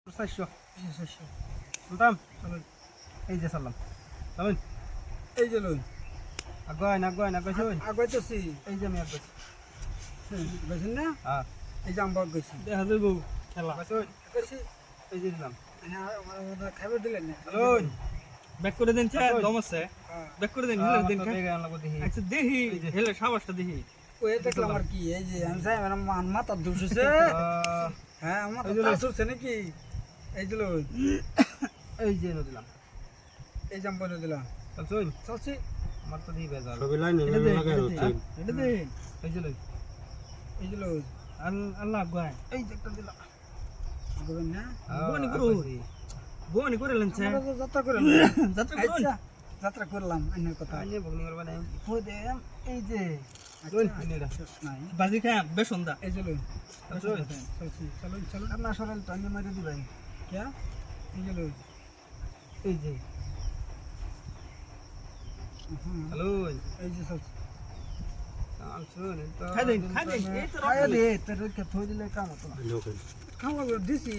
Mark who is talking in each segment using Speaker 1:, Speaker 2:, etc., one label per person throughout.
Speaker 1: 400 শুনতাম চলুন এই যে সালাম চলুন
Speaker 2: এই যে লই
Speaker 1: আগায় শুন
Speaker 2: আগাইতেছি
Speaker 1: এই যে আমি আগাই
Speaker 2: গেছেন না
Speaker 1: হ্যাঁ
Speaker 2: এই যে আমরা গেছি
Speaker 1: দেখা যাবো খেলা শুন
Speaker 2: গেছি
Speaker 1: এই যে দিলাম
Speaker 2: হ্যাঁ আমরা খাবার দিলেন না
Speaker 1: চলুন
Speaker 3: ব্যাক করে দেন চা দম আছে ব্যাক করে দেন হেলে দেন
Speaker 1: দেখে আনলাম দেখি
Speaker 3: আচ্ছা দেখি হেলে সাবাসটা দেখি
Speaker 2: ওই দেখলাম আর কি এই যে আমি চাই আমার মাথা দুষছে হ্যাঁ আমার তো দুষছে নাকি এই যে লই
Speaker 1: এই যে দিলাম
Speaker 2: এই যে আমরা দিলাম
Speaker 1: চলুন
Speaker 2: চলছি
Speaker 1: আমার তো দিই বেজাল
Speaker 4: সবই লাইন
Speaker 3: এটা
Speaker 4: লাগাই
Speaker 3: দেন
Speaker 4: হচ্ছে
Speaker 3: এটা দেন
Speaker 1: এই যে লই
Speaker 2: এই যে লই
Speaker 3: আল্লাহ গায়
Speaker 1: এই যে একটা দিলাম
Speaker 2: বুঝবেন না
Speaker 3: বনি করুন বনি করে লেন চা
Speaker 2: আমরা তো যাত্রা করলাম
Speaker 3: যাত্রা করুন
Speaker 2: আচ্ছা যাত্রা করলাম অন্য কথা
Speaker 1: আইনে বগনি করবা না
Speaker 2: ওই দেন এই যে শেষ নাই
Speaker 3: বাজি খাম বেসন্দা
Speaker 2: এই যে লই
Speaker 1: চলুন
Speaker 2: চলছি চলুন চলুন
Speaker 1: আপনার শরীর তো আমি মারি দিবাই
Speaker 2: क्या এই যে লই
Speaker 1: এই যে চলুন
Speaker 2: এই যে চলছি
Speaker 1: শুন তো
Speaker 3: খাই দেন এই তো
Speaker 2: খায়া দে তোর কে থই দিলে কাম হতো না
Speaker 4: ওকে
Speaker 2: খাওয়া দিছি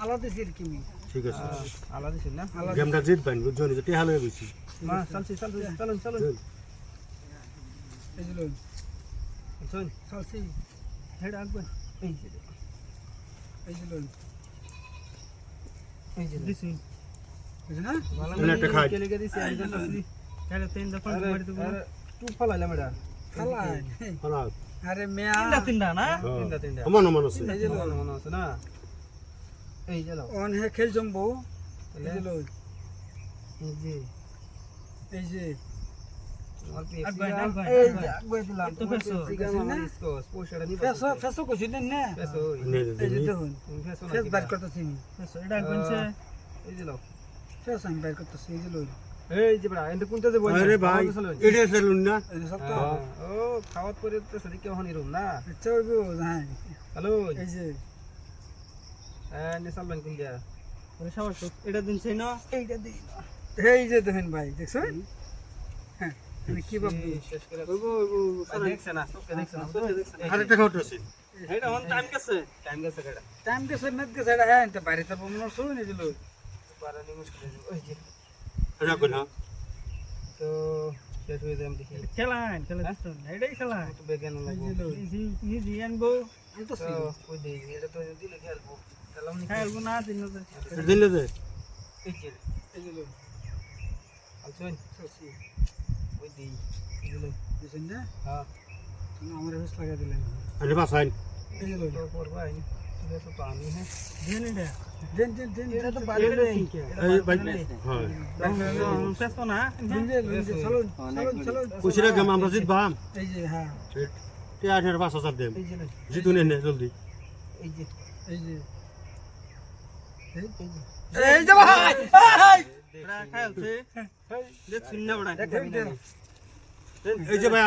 Speaker 2: আলাদা দিছি কি মি
Speaker 4: ঠিক আছে
Speaker 1: আলাদা ছিল না
Speaker 4: গেমটা জিতবেন বুঝছো নি যে হালে বেশি
Speaker 1: মা চলুন
Speaker 2: এই যে লই
Speaker 1: শুন
Speaker 2: চলছি
Speaker 1: হেড আগবেন এই যে
Speaker 2: এই যে লই
Speaker 1: এই যে
Speaker 3: দিছি
Speaker 2: বুঝছ না
Speaker 1: ভালো
Speaker 4: এনে একটা খাই।
Speaker 1: কে লেগে দিছি আমি জানি
Speaker 3: তাহলে তিন দফা মারি দেব
Speaker 1: টু ফালাইলাম এটা
Speaker 2: খালাই
Speaker 4: হলো
Speaker 2: আরে মিয়া
Speaker 3: তিনটা না
Speaker 1: তিনটা
Speaker 4: সমান সমান আছে
Speaker 2: এই যে লই
Speaker 1: মনে আছে না এই যে লাও
Speaker 2: অন হে খেল জম্বো এই যে লই
Speaker 1: এই যে
Speaker 2: এই যে
Speaker 1: আমার
Speaker 3: আগবাই, আগবাই,
Speaker 1: এই
Speaker 3: আগবাই।
Speaker 1: যে আগবাই দিলাম
Speaker 3: তো পেছো।
Speaker 1: স্পোর্টসটা নিবা
Speaker 2: ফেসো ফেসো কইছি না না
Speaker 1: পেছো
Speaker 4: নে
Speaker 2: এই যে
Speaker 4: দে
Speaker 2: দেখুন
Speaker 1: তুমি পেছো
Speaker 2: ফেস বার করতেছি আমি
Speaker 3: এটা কোনছে
Speaker 1: এই যে লাও
Speaker 2: ফেস আমি বার করতেছি এই যে লই
Speaker 1: এই যে বড়া এন্ড কোনটা যে বই
Speaker 4: আরে ভাই এটা সেলুন না
Speaker 2: এই যে সব তো
Speaker 1: ও খাওয়াত করে তো সদি কেউ হনি রুম না
Speaker 2: আচ্ছা ওইবো হ্যাঁ
Speaker 1: হ্যালো
Speaker 2: এই যে
Speaker 1: নে সালবেন কোন যা
Speaker 3: ওরে সাবাস এটা দিন চাই না
Speaker 1: এইটা দিই
Speaker 2: এই যে দেখেন ভাই দেখছেন হ্যাঁ আমি কি ভাববো
Speaker 1: শেষ করে
Speaker 2: ওইবো
Speaker 1: দেখছ না চোখে দেখছ না
Speaker 4: আরেকটা খাওয়া আছে
Speaker 3: এটা হন টাইম গেছে
Speaker 1: টাইম গেছে কেডা
Speaker 2: টাইম গেছে না গেছে এটা হ্যাঁ এটা বাইরে তো মনে শুই না দিল
Speaker 1: পারানি মুশকিল ওই যে
Speaker 4: এটা কই না
Speaker 1: তো শেষ হয়ে যায় দেখি
Speaker 3: খেলান খেলা এটাই খেলান
Speaker 1: তো বেগান লাগবো
Speaker 3: ইজি আনবো
Speaker 2: আমি তো
Speaker 1: তো ওই দেই এটা তো দিলে খেলবো খেলাম নি
Speaker 3: খেলবো না দিন
Speaker 4: দিলে দে
Speaker 1: এই যে
Speaker 2: এই যে লই
Speaker 1: আলছুন
Speaker 2: সসি
Speaker 1: ওই দেই এগুলো
Speaker 2: বুঝছেন না
Speaker 1: হ্যাঁ
Speaker 2: তুমি আমার হেস লাগা দিলেন
Speaker 4: আরে বাসাইন
Speaker 2: এই যে লই
Speaker 1: তো করবা আইনি তো তো আমি হ্যাঁ
Speaker 3: দেন এটা
Speaker 2: দেন দেন দেন
Speaker 1: এটা তো বাইরে নেই
Speaker 4: এই ভাই হ্যাঁ
Speaker 3: পেছো না
Speaker 2: দেন দেন চলুন চলুন চলুন
Speaker 4: কুছিরা গেম আমরা জিতবাম
Speaker 2: এই যে হ্যাঁ
Speaker 4: তে 8500 দেম
Speaker 1: এই যে
Speaker 4: জিতুন নে জলদি
Speaker 1: এই যে
Speaker 2: এই যে
Speaker 1: এই যে ভাই
Speaker 3: এটা খেলছে দেখ শুন না বড়া
Speaker 1: দেখ
Speaker 4: এই যে ভাই